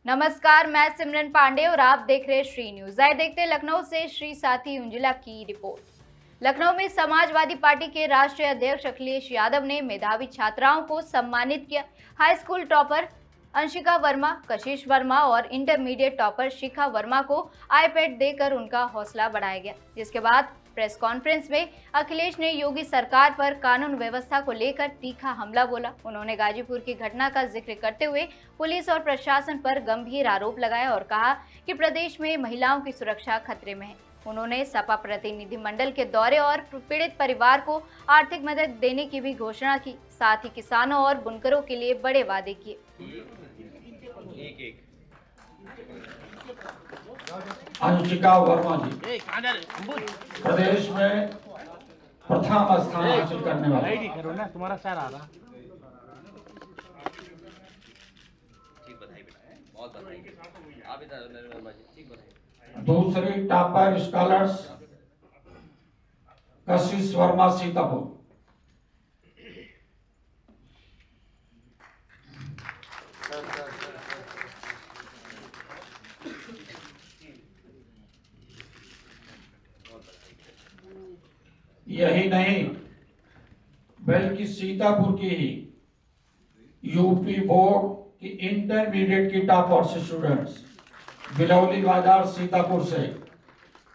नमस्कार, मैं सिमरन पांडे और आप देख रहे हैं श्री न्यूज। आइए देखते हैं लखनऊ से श्री साथी उंजिला की रिपोर्ट। लखनऊ में समाजवादी पार्टी के राष्ट्रीय अध्यक्ष अखिलेश यादव ने मेधावी छात्राओं को सम्मानित किया। High school topper Anshika Verma, कशिश वर्मा और इंटरमीडिएट टॉपर शिखा वर्मा को आईपैड देकर उनका हौसला बढ़ाया गया। जिसके बाद प्रेस कॉन्फ्रेंस में अखिलेश ने योगी सरकार पर कानून व्यवस्था को लेकर तीखा हमला बोला। उन्होंने गाजीपुर की घटना का जिक्र करते हुए पुलिस और प्रशासन पर गंभीर आरोप लगाया और कहा कि प्रदेश में महिलाओं की सुरक्षा खतरे में है। उन्होंने सपा प्रतिनिधिमंडल के दौरे और पीड़ित परिवार को आर्थिक मदद देने की भी घोषणा की। साथ ही किसानों और बुनकरों के लिए बड़े वादे किए। अंशिका वर्मा जी प्रदेश में प्रथम स्थान हासिल करने वाले। करो ना, तुम्हारा सर आ रहा। ठीक बधाई बेटा, बहुत बधाई। आप इधर नरेंद्र वर्मा जी, ठीक बधाई। दूसरी टॉपर स्कॉलर्स कशिश वर्मा सीतापुर। यही नहीं बल्कि सीतापुर की ही यूपी बोर्ड की इंटरमीडिएट की टॉपर स्टूडेंट्स बिलौली बाजार सीतापुर से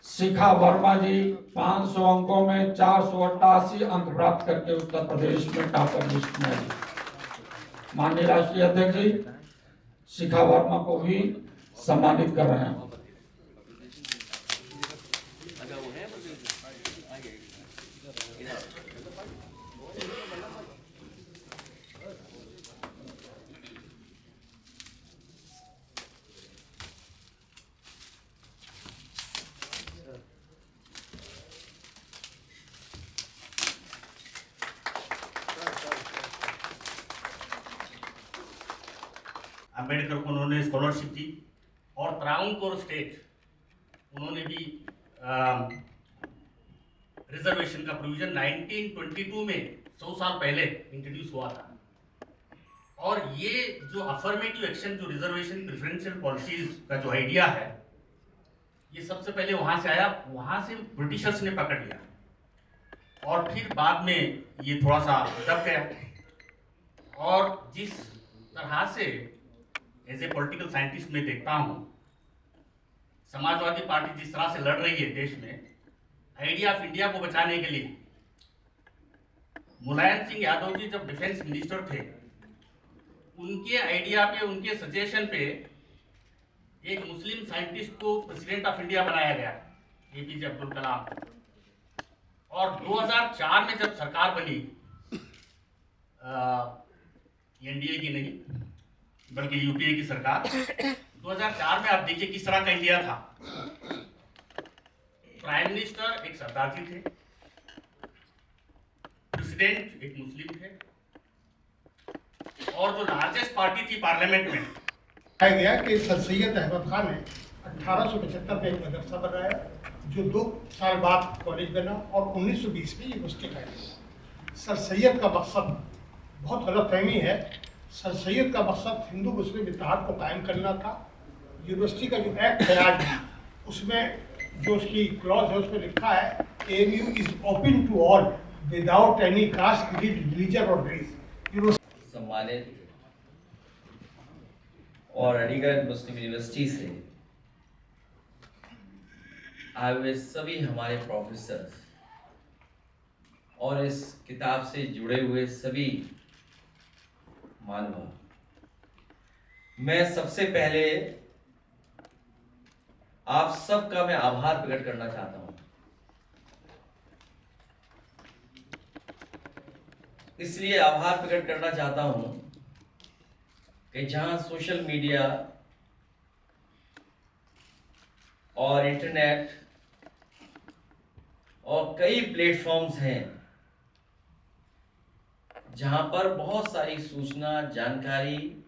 शिखा वर्मा जी 500 अंकों में 488 अंक प्राप्त करके उत्तर प्रदेश में टॉपर लिस्ट में आई। माननीय राष्ट्रीय अध्यक्ष जी शिखा वर्मा को भी सम्मानित कर रहे हैं। अम्बेडकर को उन्होंने स्कॉलरशिप दी और त्रावणकोर स्टेट उन्होंने भी रिजर्वेशन का प्रोविजन 1922 में 100 साल पहले इंट्रोड्यूस हुआ था। और ये जो अफर्मेटिव एक्शन, जो रिजर्वेशन प्रेफरेंशियल पॉलिसीज का जो आइडिया है, ये सबसे पहले वहां से आया। वहां से ब्रिटिशर्स ने पकड़ लिया और फिर बाद में ये थोड़ा सा दब गया। और जिस तरह से एज ए पॉलिटिकल साइंटिस्ट में देखता हूं, समाजवादी पार्टी जिस तरह से लड़ रही है देश में आइडिया ऑफ इंडिया को बचाने के लिए। मुलायम सिंह यादव जी जब डिफेंस मिनिस्टर थे, उनके आइडिया पे, उनके सजेशन पे एक मुस्लिम साइंटिस्ट को प्रेसिडेंट ऑफ इंडिया बनाया गया, एपीजे अब्दुल कलाम। और 2004 में जब सरकार बनी, एनडीए की नहीं बल्कि यूपीए की सरकार, 2004 में आप देखिए किस तरह का इंडिया था। प्राइम मिनिस्टर एक सरदार जी थे, प्रेसिडेंट एक मुस्लिम थे, और जो लार्जेस्ट पार्टी थी पार्लियामेंट में, बताया गया कि सर सैयद अहमद खान ने 1875 में एक मदरसा बनाया, जो 2 साल बाद कॉलेज बना और 1920 में यूनिवर्सिटी का। सर सैयद का मकसद बहुत गलतफहमी है। सर सैयद का मकसद हिंदू मुस्लिम इत्तेहाद को कायम करना था। यूनिवर्सिटी का जो एक्ट है आज, उसमें जो उसकी क्लॉज है उसमें लिखा है AMU is open to all without any caste, creed, religion और रेस। सम्मानित और अलीगढ़ मुस्लिम यूनिवर्सिटी से आए हुए सभी हमारे प्रोफेसर और इस किताब से जुड़े हुए सभी मानव, मैं सबसे पहले आप सबका मैं आभार प्रकट करना चाहता हूं। इसलिए आभार प्रकट करना चाहता हूं कि जहां सोशल मीडिया और इंटरनेट और कई प्लेटफॉर्म्स हैं जहां पर बहुत सारी सूचना, जानकारी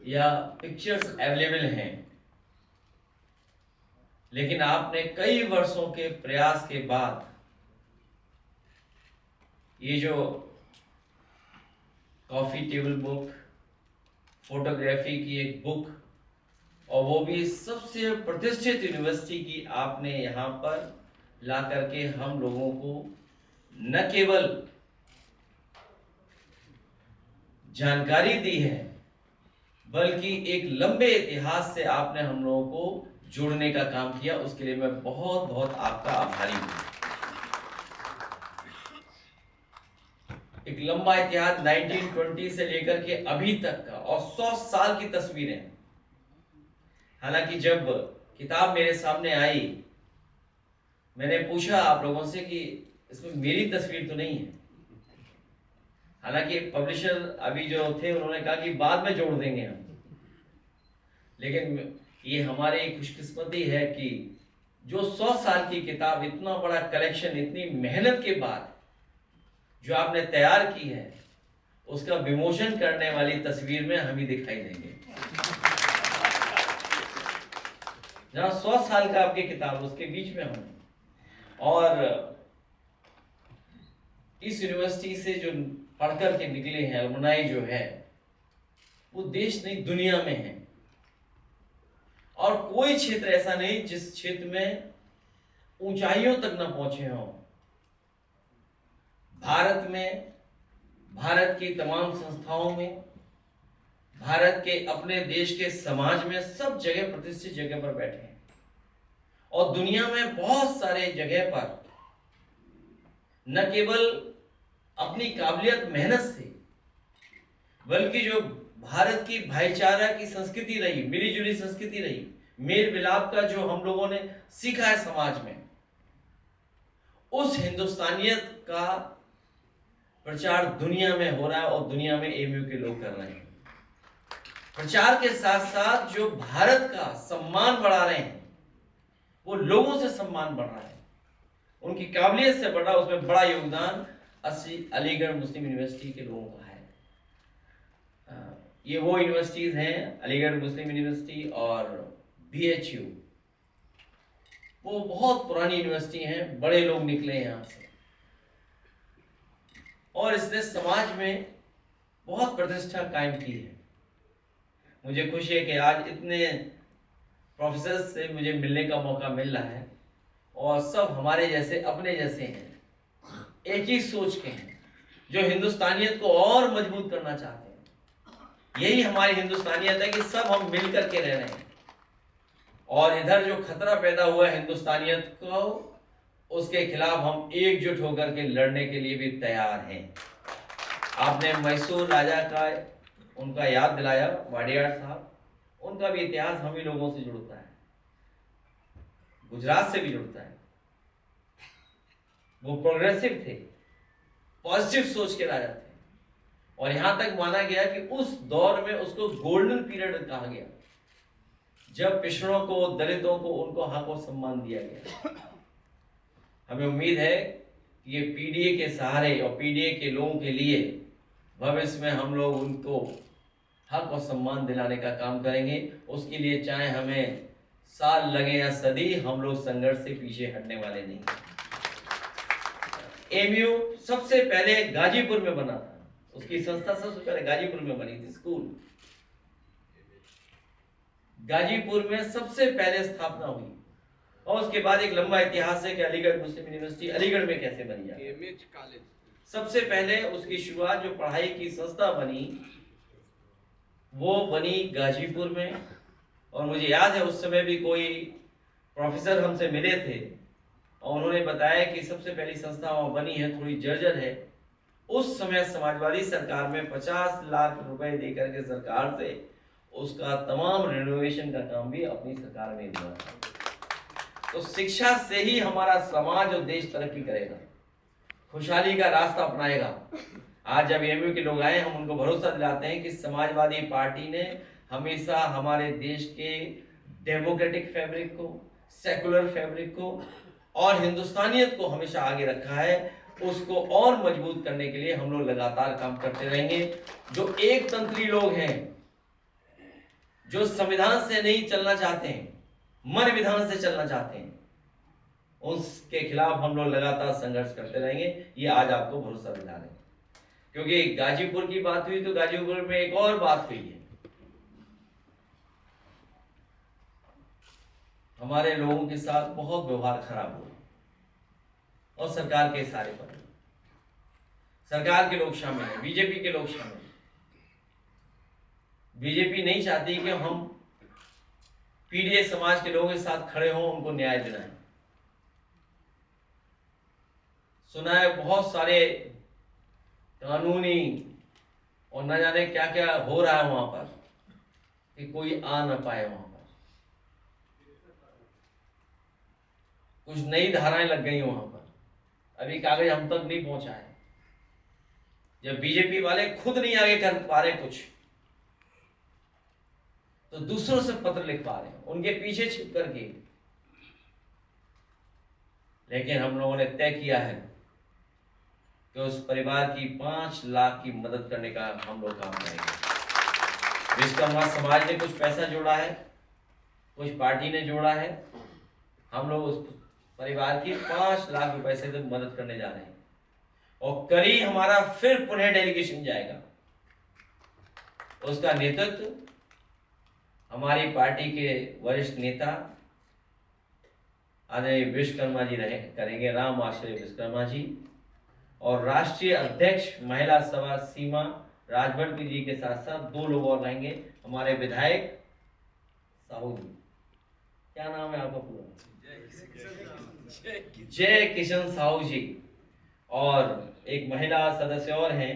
या पिक्चर्स अवेलेबल हैं, लेकिन आपने कई वर्षों के प्रयास के बाद ये जो कॉफ़ी टेबल बुक, फोटोग्राफी की एक बुक और वो भी सबसे प्रतिष्ठित यूनिवर्सिटी की आपने यहाँ पर ला करके हम लोगों को न केवल जानकारी दी है, बल्कि एक लंबे इतिहास से आपने हम लोगों को जोड़ने का काम किया। उसके लिए मैं बहुत बहुत आपका आभारी हूँ। एक लंबा इतिहास 1920 से लेकर के अभी तक का और 100 साल की तस्वीरें। हालांकि जब किताब मेरे सामने आई, मैंने पूछा आप लोगों से कि इसमें मेरी तस्वीर तो नहीं है। हालांकि पब्लिशर अभी जो थे उन्होंने कहा कि बाद में जोड़ देंगे हम, लेकिन ये हमारी खुशकिस्मती है कि जो 100 साल की किताब, इतना बड़ा कलेक्शन, इतनी मेहनत के बाद जो आपने तैयार की है, उसका विमोचन करने वाली तस्वीर में हम ही दिखाई देंगे। जहां 100 साल का आपकी किताब, उसके बीच में हम, और इस यूनिवर्सिटी से जो पढ़ कर के निकले हैं अलुमनाई जो है, वो देश नहीं दुनिया में है। और कोई क्षेत्र ऐसा नहीं जिस क्षेत्र में ऊंचाइयों तक न पहुंचे हों। भारत में, भारत की तमाम संस्थाओं में, भारत के अपने देश के समाज में सब जगह प्रतिष्ठित जगह पर बैठे हैं। और दुनिया में बहुत सारे जगह पर न केवल अपनी काबिलियत मेहनत से, बल्कि जो भारत की भाईचारा की संस्कृति रही, मिलीजुली संस्कृति रही, मेल मिलाप का जो हम लोगों ने सीखा है समाज में, उस हिंदुस्तानियत का प्रचार दुनिया में हो रहा है और दुनिया में एएमयू के लोग कर रहे हैं। प्रचार के साथ साथ जो भारत का सम्मान बढ़ा रहे हैं, वो लोगों से सम्मान बढ़ रहा है, उनकी काबिलियत से बढ़ रहा है। उसमें बड़ा योगदान अलीगढ़ मुस्लिम यूनिवर्सिटी के लोगों का है। ये वो यूनिवर्सिटीज हैं, अलीगढ़ मुस्लिम यूनिवर्सिटी और BHU, वो बहुत पुरानी यूनिवर्सिटी हैं, बड़े लोग निकले हैं यहाँ से, और इसने समाज में बहुत प्रतिष्ठा कायम की है। मुझे खुशी है कि आज इतने प्रोफेसर से मुझे मिलने का मौका मिल रहा है, और सब हमारे जैसे, अपने जैसे हैं, एक ही सोच के हैं, जो हिंदुस्तानियत को और मजबूत करना चाहते हैं। यही हमारी हिंदुस्तानियत है कि सब हम मिल करके रह रहे हैं, और इधर जो खतरा पैदा हुआ है हिंदुस्तानियत को, उसके खिलाफ हम एकजुट होकर के लड़ने के लिए भी तैयार हैं। आपने मैसूर राजा का उनका याद दिलाया, वाडियार साहब, उनका भी इतिहास हम ही लोगों से जुड़ता है, गुजरात से भी जुड़ता है। वो प्रोग्रेसिव थे, पॉजिटिव सोच के राजा थे, और यहां तक माना गया कि उस दौर में उसको गोल्डन पीरियड कहा गया, जब पिछड़ों को, दलितों को, उनको हक और सम्मान दिया गया। हमें उम्मीद है कि ये पीडीए के सहारे और पीडीए के लोगों के लिए भविष्य में हम लोग उनको हक और सम्मान दिलाने का काम करेंगे। उसके लिए चाहे हमें साल लगे या सदी, हम लोग संघर्ष से पीछे हटने वाले नहीं। एएमयू सबसे पहले गाजीपुर में बना था, उसकी संस्था सबसे पहले गाजीपुर में बनी थी। स्कूल गाजीपुर में सबसे पहले स्थापना हुई, और उसके बाद एक लंबा इतिहास है कि अलीगढ़ मुस्लिम यूनिवर्सिटी अलीगढ़ में कैसे बनी जाए। सबसे पहले उसकी शुरुआत, जो पढ़ाई की संस्था बनी, वो बनी गाजीपुर में। और मुझे याद है उस समय भी कोई प्रोफेसर हमसे मिले थे, और उन्होंने बताया कि सबसे पहली संस्था वहाँ बनी है, थोड़ी जर्जर है। उस समय समाजवादी सरकार में 50 लाख रुपए देकर के सरकार से उसका तमाम रिनोवेशन का काम भी अपनी सरकार में हुआ था। तो शिक्षा से ही हमारा समाज और देश तरक्की करेगा, खुशहाली का रास्ता अपनाएगा। आज जब एएमयू के लोग आए, हम उनको भरोसा दिलाते हैं कि समाजवादी पार्टी ने हमेशा हमारे देश के डेमोक्रेटिक फैब्रिक को, सेकुलर फैब्रिक को और हिंदुस्तानियत को हमेशा आगे रखा है। उसको और मजबूत करने के लिए हम लोग लगातार काम करते रहेंगे। जो एक तंत्री लोग हैं, जो संविधान से नहीं चलना चाहते हैं, मन विधान से चलना चाहते हैं, उसके खिलाफ हम लोग लगातार संघर्ष करते रहेंगे। ये आज आपको भरोसा दिला रहे हैं। क्योंकि गाजीपुर की बात हुई तो गाजीपुर में एक और बात हुई है। हमारे लोगों के साथ बहुत व्यवहार खराब हुआ और सरकार के इशारे पर सरकार के लोग शामिल हैं, बीजेपी के लोग शामिल हैं। बीजेपी नहीं चाहती कि हम पीड़ित समाज के लोगों के साथ खड़े हों, उनको न्याय दिलाएं। सुना है बहुत सारे कानूनी और न जाने क्या क्या हो रहा है वहां पर कि कोई आ न पाए वहां पर। कुछ नई धाराएं लग गई वहां पर, अभी कागज हम तक नहीं पहुंचा है। जब बीजेपी वाले खुद नहीं आगे कर पा रहे कुछ, तो दूसरों से पत्र लिख पा रहे हैं, उनके पीछे छिप करके। लेकिन हम लोगों ने तय किया है कि उस परिवार की 5 लाख की मदद करने का हम लोग काम करेंगे। विश्वकर्मा समाज ने कुछ पैसा जोड़ा है, कुछ पार्टी ने जोड़ा है। हम लोग उस परिवार की 5 लाख रुपए से तो मदद करने जा रहे हैं। और करी हमारा फिर पुनः डेलीगेशन जाएगा, उसका नेतृत्व हमारी पार्टी के वरिष्ठ नेता आदरणीय विश्वकर्मा जी करेंगे, राम आश्रय विश्वकर्मा जी। और राष्ट्रीय अध्यक्ष महिला सभा सीमा राजभर जी के साथ साथ 2 लोग और रहेंगे, हमारे विधायक साहू जी, क्या नाम है आपका पूरा? जय किशन साहू जी। और एक महिला सदस्य और हैं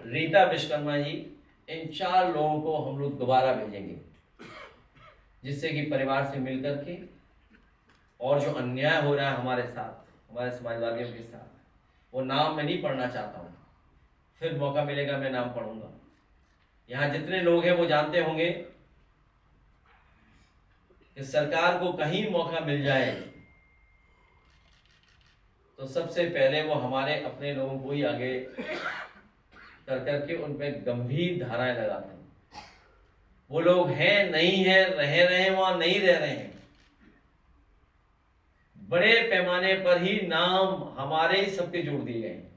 रीता विश्वकर्मा जी। इन 4 लोगों को हम लोग दोबारा भेजेंगे, जिससे कि परिवार से मिलकर के और जो अन्याय हो रहा है हमारे साथ, हमारे समाजवादियों के साथ, वो नाम मैं नहीं पढ़ना चाहता हूँ, फिर मौका मिलेगा मैं नाम पढ़ूंगा। यहाँ जितने लोग हैं वो जानते होंगे कि सरकार को कहीं मौका मिल जाए तो सबसे पहले वो हमारे अपने लोगों को ही आगे कर करके उन पे गंभीर धाराएं लगाते हैं। वो लोग हैं नहीं है, रह रहे हैं वहां नहीं रह रहे हैं। बड़े पैमाने पर ही नाम हमारे ही सबके जोड़ दिए गए हैं।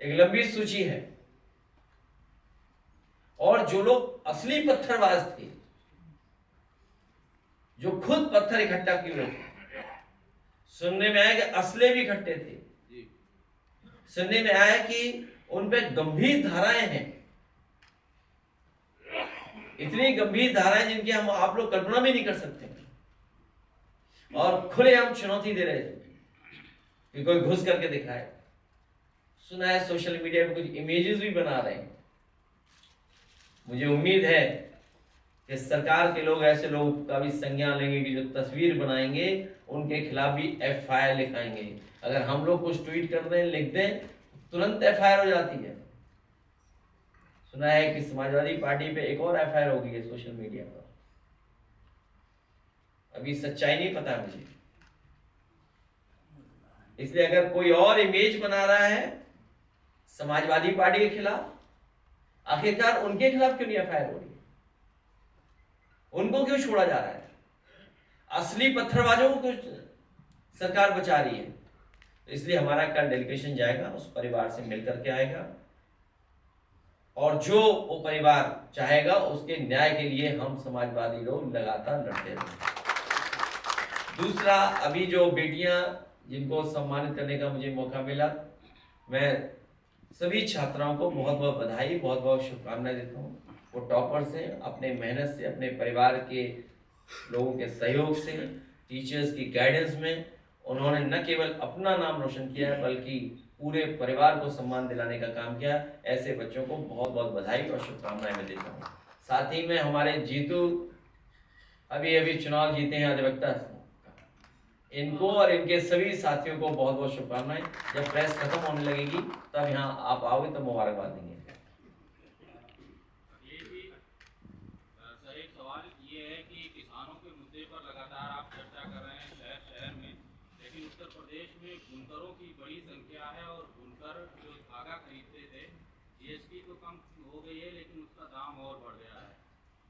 एक लंबी सूची है। और जो लोग असली पत्थरबाज थे, जो खुद पत्थर इकट्ठा किए हुए थे, सुनने में आया कि असले भी इकट्ठे थे, सुनने में आया कि उन पे गंभीर धाराएं हैं, इतनी गंभीर धाराएं जिनकी हम आप लोग कल्पना भी नहीं कर सकते। और खुले हम चुनौती दे रहे थे कि कोई घुस करके दिखाए। सुना है सोशल मीडिया पे कुछ इमेजेस भी बना रहे हैं। मुझे उम्मीद है कि सरकार के लोग ऐसे लोगों का भी संज्ञान लेंगे कि जो तस्वीर बनाएंगे उनके खिलाफ भी FIR लिखाएंगे। अगर हम लोग कुछ ट्वीट कर दें, लिख दें, तुरंत FIR हो जाती है। सुना है कि समाजवादी पार्टी पे एक और FIR हो गई है सोशल मीडिया पर। अभी सच्चाई नहीं पता मुझे, इसलिए अगर कोई और इमेज बना रहा है समाजवादी पार्टी के खिलाफ, आखिरकार उनके खिलाफ क्यों नहीं FIR हो रही? उनको क्यों छोड़ा जा रहा है? असली पत्थरबाजों को सरकार बचा रही है। तो इसलिए हमारा कल डेलीगेशन जाएगा, उस परिवार से मिलकर के आएगा, और जो वो परिवार चाहेगा उसके न्याय के लिए हम समाजवादी लोग लगातार लड़ते रहेंगे। दूसरा, अभी जो बेटियां जिनको सम्मानित करने का मुझे मौका मिला, मैं सभी छात्राओं को बहुत बहुत बधाई, बहुत बहुत शुभकामनाएं देता हूँ। वो टॉपर्स हैं, अपने मेहनत से, अपने परिवार के लोगों के सहयोग से, टीचर्स की गाइडेंस में उन्होंने न केवल अपना नाम रोशन किया है बल्कि पूरे परिवार को सम्मान दिलाने का काम किया। ऐसे बच्चों को बहुत बहुत बधाई और शुभकामनाएं मैं देता हूँ। साथ ही में हमारे जीतू अभी चुनाव जीते हैं अधिवक्ता, इनको और इनके सभी साथियों को बहुत बहुत शुभकामनाएं। जब प्रेस खत्म होने लगेगी तब यहाँ आप आओगे तो मुबारकबाद देंगे। सर, एक सवाल ये है कि किसानों के मुद्दे पर लगातार आप चर्चा कर रहे हैं शहर शहर में, लेकिन उत्तर प्रदेश में बुनकरों की बड़ी संख्या है और बुनकर जो धागा खरीदते थे, GST तो कम हो गई है लेकिन उसका दाम और बढ़ गया है।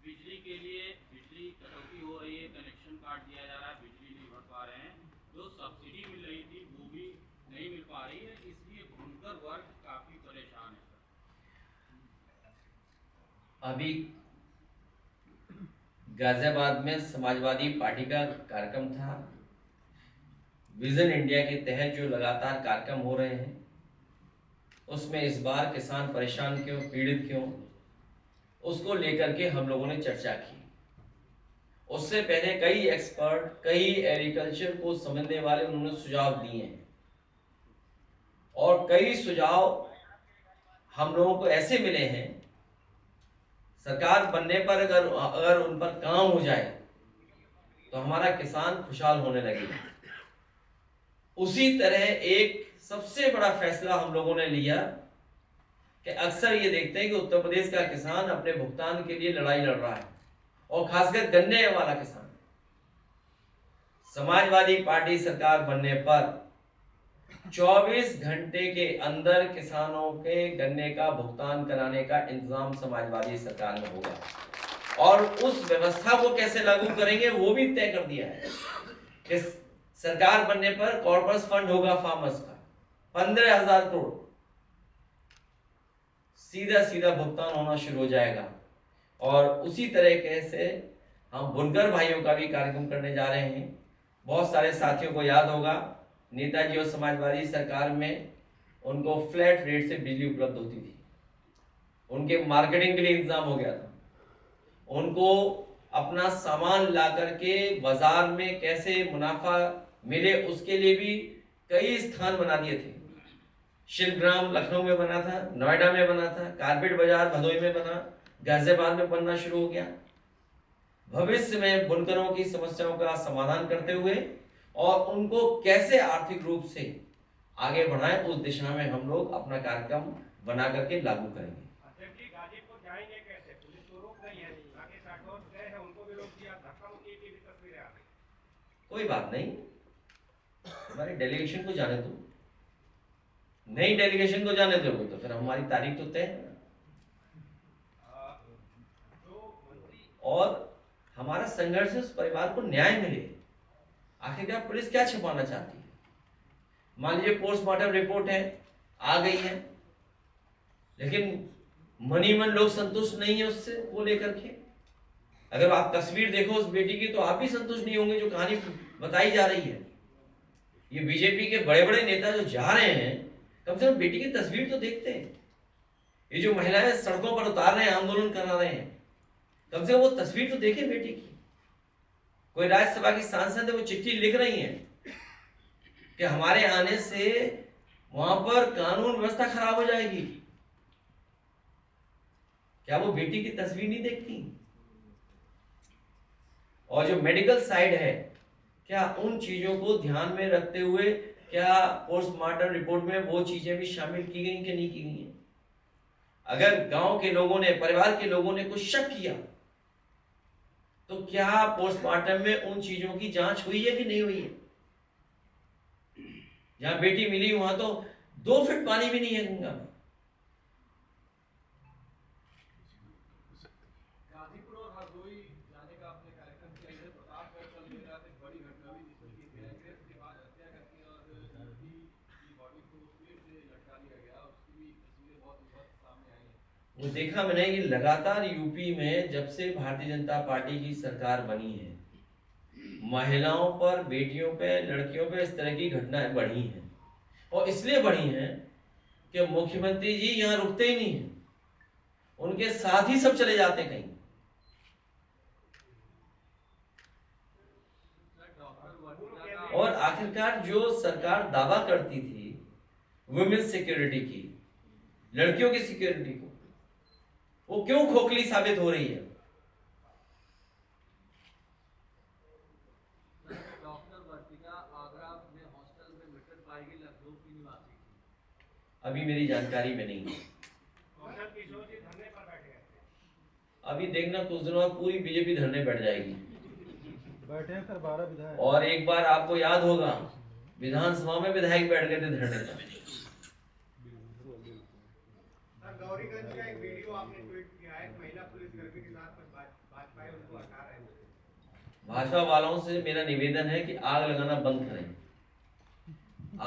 बिजली के लिए बिजली कटौती हो रही है, कनेक्शन काट दिया जा रहा है, बिजली नहीं भर पा रहे हैं, जो सब्सिडी मिल रही थी वो भी नहीं मिल पा रही है, इसलिए बुनकर वर्ग काफी परेशान है सर। अभी गाजियाबाद में समाजवादी पार्टी का कार्यक्रम था। विजन इंडिया के तहत जो लगातार कार्यक्रम हो रहे हैं उसमें इस बार किसान परेशान क्यों, पीड़ित क्यों, उसको लेकर के हम लोगों ने चर्चा की। उससे पहले कई एक्सपर्ट, कई एग्रीकल्चर को समझने वाले उन्होंने सुझाव दिए हैं और कई सुझाव हम लोगों को ऐसे मिले हैं, सरकार बनने पर अगर उन पर काम हो जाए तो हमारा किसान खुशहाल होने लगेगा। उसी तरह एक सबसे बड़ा फैसला हम लोगों ने लिया कि अक्सर ये देखते हैं कि उत्तर प्रदेश का किसान अपने भुगतान के लिए लड़ाई लड़ रहा है और खासकर गन्ने वाला किसान। समाजवादी पार्टी सरकार बनने पर 24 घंटे के अंदर किसानों के गन्ने का भुगतान कराने का इंतजाम समाजवादी सरकार में होगा और उस व्यवस्था को कैसे लागू करेंगे वो भी तय कर दिया है कि सरकार बनने पर कॉर्पस फंड होगा फार्मर्स का 15,000 करोड़ सीधा भुगतान होना शुरू हो जाएगा। और उसी तरीके से हम बुनकर भाइयों का भी कार्यक्रम करने जा रहे हैं। बहुत सारे साथियों को याद होगा नेताजी और समाजवादी सरकार में उनको फ्लैट रेट से बिजली उपलब्ध होती थी, उनके मार्केटिंग के लिए इंतजाम हो गया था, उनको अपना सामान ला करके बाजार में कैसे मुनाफा मिले उसके लिए भी कई स्थान बना दिए थे। शिल्पग्राम लखनऊ में बना था, नोएडा में बना था, कारपेट बाजार भदोई में बना, गाजियाबाद में बनना शुरू हो गया। भविष्य में बुनकरों की समस्याओं का समाधान करते हुए और उनको कैसे आर्थिक रूप से आगे बढ़ाएं उस दिशा में हम लोग अपना कार्यक्रम बना करके लागू करेंगे। गाजीपुर जाएंगे कैसे? पुलिस तो रोक रही है, राकेश राठौर गए हैं, उनको भी रोक दिया, धक्का-मुक्की की भी तस्वीरें आ गई। कोई बात नहीं, हमारे डेलीगेशन को जाने दो, नई डेलीगेशन को जाने दोगे तो फिर हमारी तारीख तो तय है और हमारा संघर्ष उस परिवार को न्याय मिले। आखिरकार पुलिस क्या छिपाना चाहती है? मान लीजिए पोस्टमार्टम रिपोर्ट है, आ गई है, लेकिन मनी मन लोग संतुष्ट नहीं है उससे वो लेकर के। अगर आप तस्वीर देखो उस बेटी की तो आप भी संतुष्ट नहीं होंगे जो कहानी बताई जा रही है। ये बीजेपी के बड़े बड़े नेता जो जा रहे हैं कम से कम बेटी की तस्वीर तो देखते हैं। ये जो महिलाएं सड़कों पर उतार रहे हैं, आंदोलन करा रहे हैं, कम से कम वो तस्वीर तो देखें बेटी की। कोई राज्यसभा की सांसद है वो चिट्ठी लिख रही हैं कि हमारे आने से वहां पर कानून व्यवस्था खराब हो जाएगी। क्या वो बेटी की तस्वीर नहीं देखती? और जो मेडिकल साइड है, क्या उन चीजों को ध्यान में रखते हुए क्या पोस्टमार्टम रिपोर्ट में वो चीजें भी शामिल की गई कि नहीं की गई हैं? अगर गांव के लोगों ने, परिवार के लोगों ने कुछ शक किया तो क्या पोस्टमार्टम में उन चीजों की जांच हुई है कि नहीं हुई है? जहां बेटी मिली वहां तो 2 फीट पानी भी नहीं है गंगा में। गाजीपुर और हरदोई जाने का अपने कार्यक्रम किया है। प्रतापगढ़ कल देर रात एक बड़ी घटना हुई जिसमें कि गृहस्थ के बाद हत्या करके और लड़की की बॉडी को पेड़ से लटका दिया गया। उसकी भी तस्वीरें बहुत विभत्स सामने आई हैं। वो देखा मैंने कि लगातार यूपी में जब से भारतीय जनता पार्टी की सरकार बनी है, महिलाओं पर, बेटियों पे, लड़कियों पे इस तरह की घटनाएं बढ़ी हैं और इसलिए बढ़ी हैं कि मुख्यमंत्री जी यहाँ रुकते ही नहीं हैं, उनके साथ ही सब चले जाते कहीं। और आखिरकार जो सरकार दावा करती थी वुमेन सिक्योरिटी की, लड़कियों की सिक्योरिटी को, वो क्यों खोखली साबित हो रही है? अभी मेरी जानकारी में नहीं है। अभी देखना कुछ दिनों बाद पूरी बीजेपी धरने बैठ जाएगी। बैठे हैं सर 12 विधायक। और एक बार आपको याद होगा विधानसभा में विधायक बैठ गए थे धरने पर। गौरीगंज का एक वीडियो आपने ट्वीट किया है, महिला पुलिसकर्मी के साथ कुछ भाजपा उनको हटा रहे हैं। भाजपा वालों से मेरा निवेदन है कि आग लगाना बंद करें।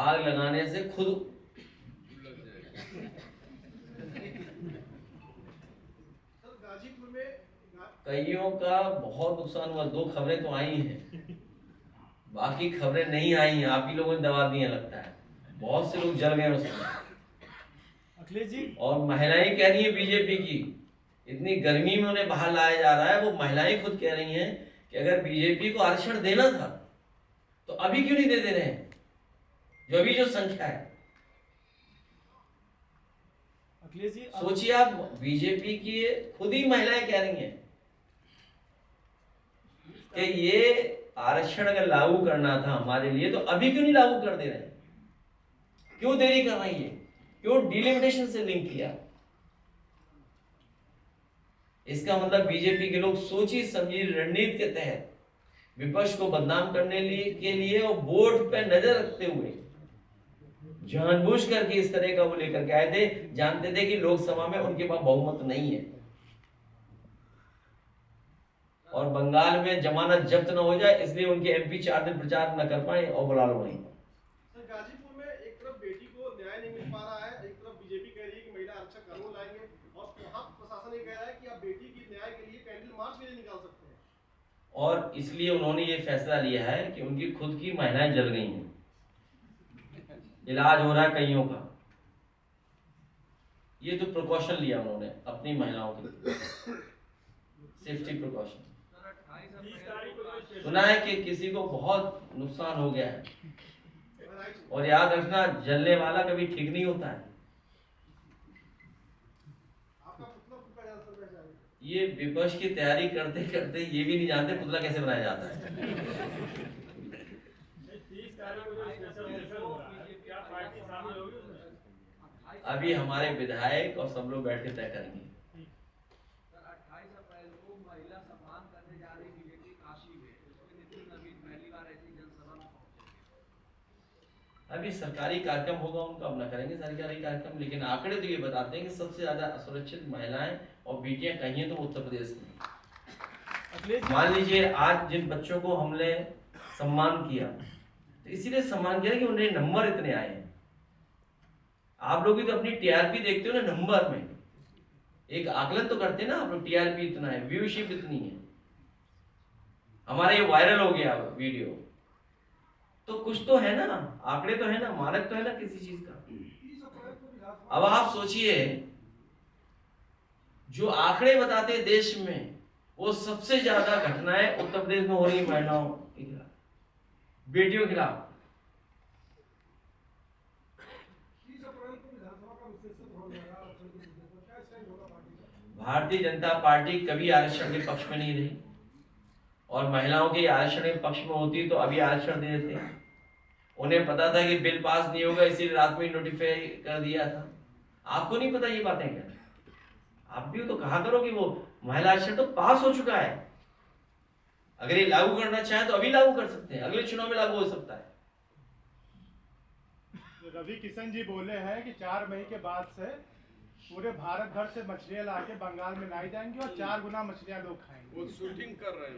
आग लगाने से खुद गाजीपुर में कईयों का बहुत नुकसान हुआ। 2 खबरें तो आई हैं, बाकी खबरें नहीं आई हैं, आप ही लोगों ने दबा दी हैं लगता है। बहुत से लोग जल गए उसमें। अखिलेश जी, और महिलाएं कह रही हैं बीजेपी की, इतनी गर्मी में उन्हें बाहर लाया जा रहा है, वो महिलाएं खुद कह रही हैं कि अगर बीजेपी को आरक्षण देना था तो अभी क्यों नहीं दे रहे हैं, जो अभी जो संख्या है। अखिलेश जी, सोचिए आप, बीजेपी की खुद ही महिलाएं कह रही हैं कि ये आरक्षण अगर लागू करना था हमारे लिए तो अभी क्यों नहीं लागू कर दे रहे हैं, क्यों देरी कर रही है, क्यों डिलिमिटेशन से लिंक किया। इसका मतलब बीजेपी के लोग सोची समझी रणनीति के तहत विपक्ष को बदनाम करने के लिए और वोट पे नजर रखते हुए जानबूझ करके इस तरह का वो लेकर के आए थे। जानते थे कि लोकसभा में उनके पास बहुमत नहीं है और बंगाल में जमानत जब्त न हो जाए, इसलिए उनके एमपी 4 दिन प्रचार न कर पाए और बुला लो वहीं। सर, गाजीपुर में एक तरफ बेटी को न्याय नहीं मिल पा रहा है, एक तरफ बीजेपी कह रही है कि महिला आरक्षण कानून लाएंगे, और वहाँ प्रशासन ये कह रहा है कि आप बेटी की न्याय के लिए कैंडल मार्च के लिए निकाल सकते हैं। और इसलिए उन्होंने ये फैसला लिया है कि उनकी खुद की महिलाएं जल गई हैं, इलाज हो रहा है कईयों का। ये तो प्रिकॉशन लिया उन्होंने अपनी महिलाओं के लिए, सेफ्टी प्रिकॉशन। सुना है कि किसी को बहुत नुकसान हो गया है, और याद रखना जलने वाला कभी ठीक नहीं होता है। आपका पुतला फूका जा सकता है। ये विपक्ष की तैयारी करते करते ये भी नहीं जानते पुतला कैसे बनाया जाता है। 30 तारीख को जो स्पेशल सेशन हो रहा है, क्या पार्टी शामिल होगी उसमें? अभी हमारे विधायक और सब लोग बैठ के तय करेंगे। 28 अप्रैल को महिला सम्मान करने जा रही बीजेपी काशी में, उसमें नितिन नवीन पहली बार ऐसी जनसभा में पहुंचे। अभी सरकारी कार्यक्रम होगा उनका, अपना करेंगे सरकारी कार्यक्रम, लेकिन आंकड़े तो ये बताते हैं कि सबसे ज्यादा असुरक्षित महिलाएं और बेटियां कहीं हैं तो उत्तर प्रदेश में। अखिलेश जी, मान लीजिए आज जिन बच्चों को हमने सम्मान किया तो इसीलिए सम्मान किया कि उन्हें नंबर इतने आए हैं। आप लोग भी तो अपनी टीआरपी देखते हो ना, नंबर में एक आकलन तो करते हैं ना आप लोग, टीआरपी इतना है, व्यूशिप इतनी है, हमारा ये वायरल हो गया वीडियो, तो कुछ तो है ना, आंकड़े तो है ना, मानक तो है ना किसी चीज का। अब आप सोचिए, जो आंकड़े बताते हैं देश में, वो सबसे ज्यादा घटनाएं उत्तर प्रदेश में हो रही महिलाओं के खिलाफ, बेटियों के खिलाफ। भारतीय जनता पार्टी कभी आरक्षण के पक्ष में नहीं रही, और महिलाओं के आरक्षण के पक्ष में होती तो अभी आरक्षण दे देते। उन्हें पता था कि बिल पास नहीं होगा, इसीलिए रात में नोटिफाई कर दिया था। आपको नहीं पता ये बातें क्या? आप भी तो कहा करो कि वो महिला आरक्षण तो पास हो चुका है, अगर ये लागू करना चाहे तो अभी लागू कर सकते हैं, अगले चुनाव में लागू हो सकता है। रवि किशन जी बोले हैं कि 4 मई के बाद से पूरे भारत भर से मछलियां लाके बंगाल में लाई जाएंगी और 4 गुना मछलियां लोग खाएंगे। वो शूटिंग कर रहे हैं।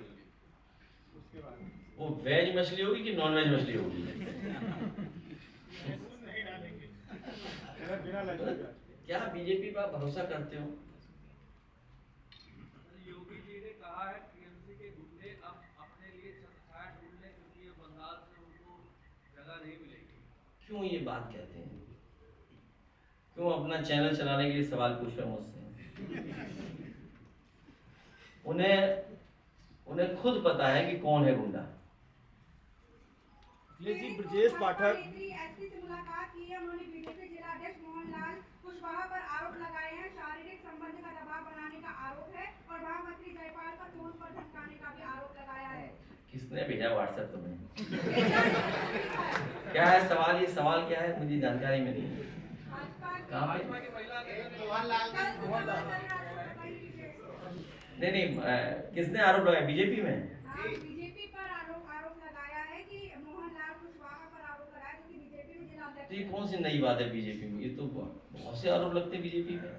उसके बाद वो वेज मछली होगी कि नॉन वेज मछली होगी? बिना लहसुन प्याज। क्या बीजेपी पर भरोसा करते हो? योगी जी ने कहा है टीएमसी के गुंडे अब अपने लिए छाया ढूंढ लें, क्योंकि ये बंगाल से उनको जगह नहीं मिलेगी। क्यों ये बात कहते हैं? क्यों अपना चैनल चलाने के लिए सवाल पूछ रहे हो मुझसे? उन्हें खुद पता है कि कौन है गुंडा। जी ब्रजेश पाठक एसपी से मुलाकात की है, उन्होंने बीजेपी जिला अध्यक्ष मोहनलाल कुशवाहा पर आरोप लगाए हैं, शारीरिक संबंध का दबाव बनाने का आरोप है, और महामंत्री जयपाल पर फोन पर धमकाने का भी आरोप लगाया है। किसने भेजा व्हाट्सएप तुम्हें? क्या है सवाल? ये सवाल क्या है, मुझे जानकारी में नहीं है। कहाँ पे? नहीं, किसने आरोप लगाया? बीजेपी में? बीजेपी पर आरोप लगाया है कि मोहनलाल कुशवाहा पर आरोप लगाया, जो कि बीजेपी में जिला अध्यक्ष। तो ये कौन सी नई बात है बीजेपी में? ये तो बहुत से आरोप लगते हैं बीजेपी में।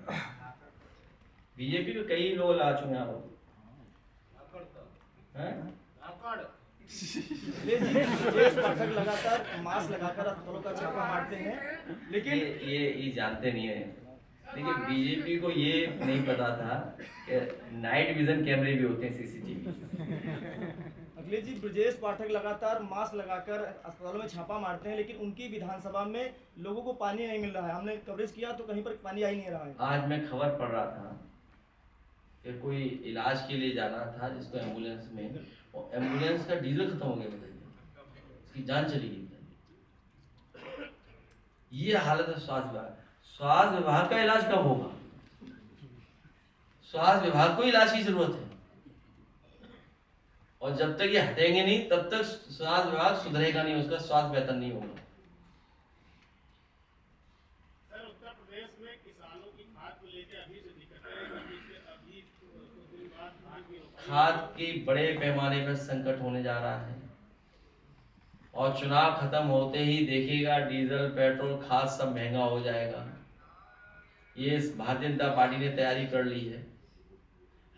बीजेपी में कई लोग ला चुके हैं आरोप। ब्रजेश पाठक लगातार मास्क लगाकर अफसरों का छापा मारते हैं, लेकिन ये जानते नहीं है देखिए बीजेपी को ये नहीं पता था कि नाइट विजन कैमरे भी होते हैं सीसीटीवी। अखिलेश जी, ब्रजेश पाठक लगातार मास्क लगाकर अस्पतालों में छापा मारते हैं, लेकिन उनकी विधानसभा में लोगों को पानी नहीं मिल रहा है। हमने कवरेज किया तो कहीं पर पानी आ ही नहीं रहा है। आज मैं खबर पढ़ रहा था कि कोई इलाज के लिए जाना था जिसको एम्बुलेंस में, और एम्बुलेंस का डीजल खत्म हो गया, बताइए, उसकी जान चली गई। ये हालत है स्वास्थ्य विभाग। स्वास्थ्य विभाग का इलाज कब होगा? स्वास्थ्य विभाग को इलाज की जरूरत है, और जब तक ये हटेंगे नहीं तब तक स्वास्थ्य विभाग सुधरेगा नहीं, उसका स्वास्थ्य बेहतर नहीं होगा। सर, उत्तर प्रदेश में किसानों की खाद को लेकर अभी से दिक्कतें अभी कुछ दिन बाद खाद की बड़े पैमाने पर संकट होने जा रहा है, और चुनाव खत्म होते ही देखिएगा डीजल पेट्रोल खाद सब महंगा हो जाएगा। ये भारतीय जनता पार्टी ने तैयारी कर ली है।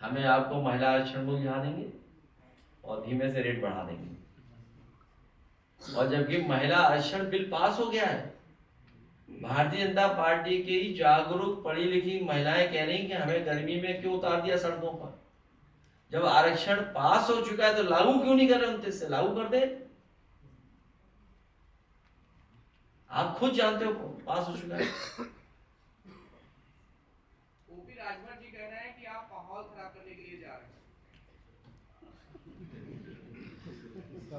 हमें आपको महिला आरक्षण को गिरा देंगे और धीमे से रेट बढ़ा देंगे, और जबकि महिला आरक्षण बिल पास हो गया है। भारतीय जनता पार्टी की जागरूक पढ़ी लिखी महिलाएं कह रही कि हमें गर्मी में क्यों उतार दिया सड़कों पर। जब आरक्षण पास हो चुका है तो लागू क्यों नहीं कर रहे? उनसे से लागू कर दे। आप खुद जानते हो पास हो चुका है। ओपी राजभर जी कह रहे हैं कि आप माहौल खराब करने के लिए जा रहे हैं।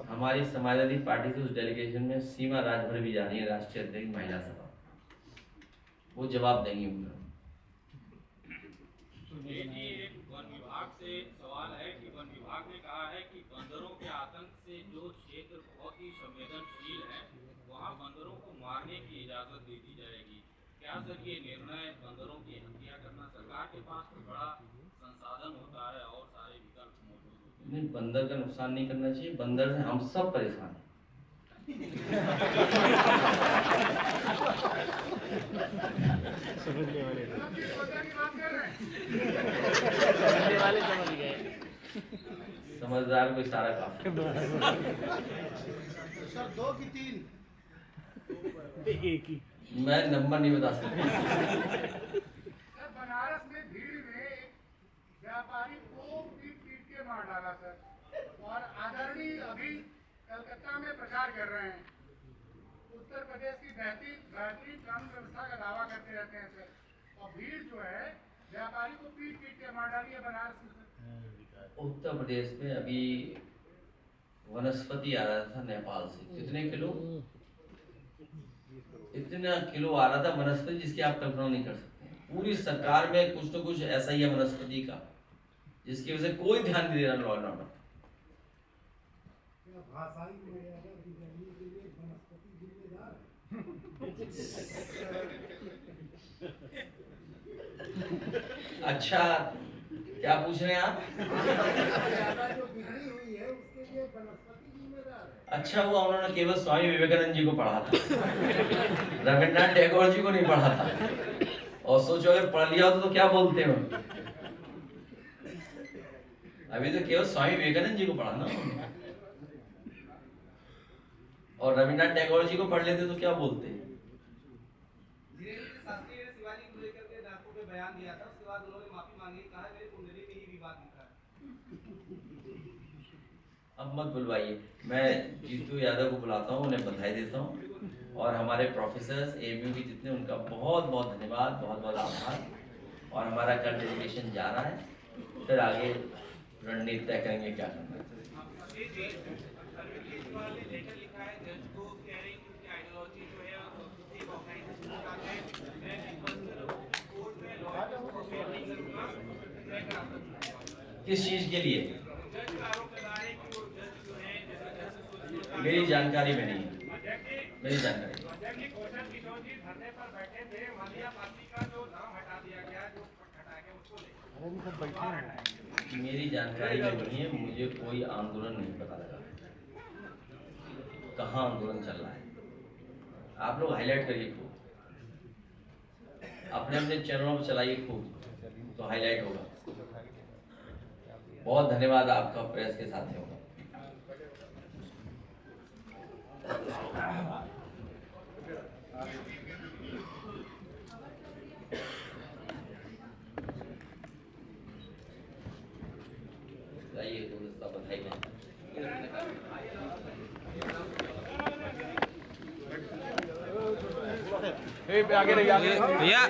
हमारी समाजवादी पार्टी से उस डेलीगेशन में सीमा राजभर भी जा रही है, राष्ट्रीय अध्यक्ष महिला सभा। वो जवाब देंगी उनका। ये जी एक वन विभाग से सवाल है कि वन विभाग ने कहा है कि बंदरों के आतंक से जो क्षेत्र बहुत ही संवेदनशील है वहाँ बंदरों को मारने की इजाजत दे दी जाएगी। क्या सर ये निर्णय बंदरों की हत्या करना, सरकार के पास कोई बड़ा संसाधन होता है और सारे विकल्प मौजूद होते हैं? नहीं, बंदर का नुकसान नहीं करना चाहिए। बंदर से हम सब परेशान हैं। समझने वाले समझदार को सारा काम। सर 2 की 3 एक ही। मैं नंबर नहीं बता सकता। सर, बनारस में भीड़ में व्यापारी को पीट के मार डाला सर, और आदरणीय अभी कलकत्ता में प्रचार कर रहे हैं। उत्तर प्रदेश की बेहतरीन कानून व्यवस्था का दावा करते रहते हैं सर, और भीड़ जो है व्यापारी को पीट के मार डाली है बनारस में सर। उत्तर प्रदेश में अभी वनस्पति आ रहा था नेपाल से। कितने किलो? इतना किलो आ रहा था वनस्पति जिसकी आप कल्पना नहीं कर सकते। पूरी सरकार में कुछ तो कुछ ऐसा ही है वनस्पति का, जिसकी वजह से कोई ध्यान नहीं दे रहा लॉ एंड ऑर्डर। अच्छा, क्या पूछ रहे हैं आप? अच्छा हुआ उन्होंने केवल स्वामी विवेकानंद जी को पढ़ा था, रविन्द्रनाथ टैगोर जी को नहीं पढ़ा था। और सोचो अगर पढ़ लिया हो तो क्या बोलते हो? अभी तो केवल स्वामी विवेकानंद जी को पढ़ा ना, और रविन्द्रनाथ टैगोर जी को पढ़ लेते तो क्या बोलते? शिवाजी को लेकर के नागपुर में बयान दिया था, उसके बाद उन्होंने माफी मांगी, कहा मेरी कुंडली में ही विवाद दिखा है। अब मत बुलवाइए, मैं जीतू यादव को बुलाता हूँ, उन्हें बधाई देता हूँ, और हमारे प्रोफेसर्स एएमयू की जितने, उनका बहुत बहुत धन्यवाद, बहुत बहुत आभार। और हमारा कल डेलीगेशन जा रहा है, फिर आगे रणनीति तय करेंगे क्या करना है। किस चीज के लिए? मेरी जानकारी में नहीं है, मेरी जानकारी। मेरी जानकारी में नहीं है, मुझे कोई आंदोलन नहीं पता लगा कहाँ आंदोलन चल रहा है। आप लोग हाईलाइट करिए खूब, अपने अपने चैनलों पर चलाइए खूब, तो हाईलाइट होगा। बहुत धन्यवाद आपका प्रेस के साथियों का। धन्यवाद बधाई दें। आगे भैया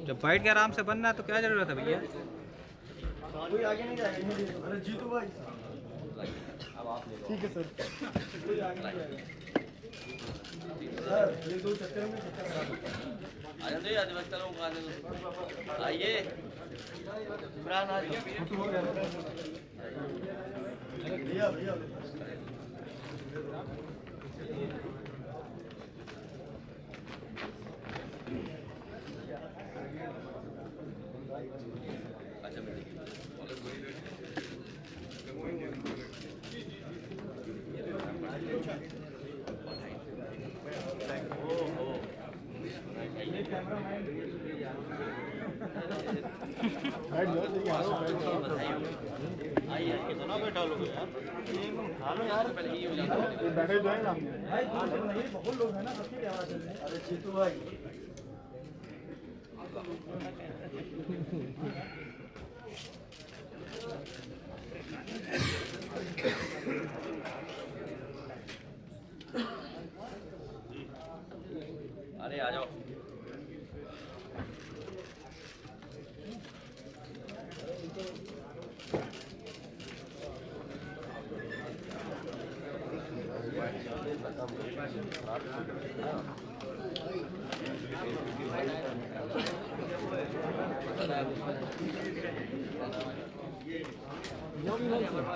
जब बैठ के आराम से बनना है तो क्या जरूरत है भैया? कोई आगे नहीं जाएगा। अरे जीतू भाई ठीक है सर, कोई आगे नहीं जाएगा सर। ये दो चक्कर में चक्कर खराब होता है। आइए अधिवक्ता लोग आइए, इमरान आ जाओ। भैया भैया बहुत लोग हैं ना, सबकी कैमरा चल रहे हैं। अरे जीतू भाई अरे आ जाओ।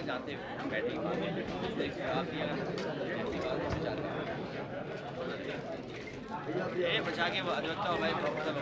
जाते बैटिंग बचा के अधिवक्ता हमारे प्रोफेसर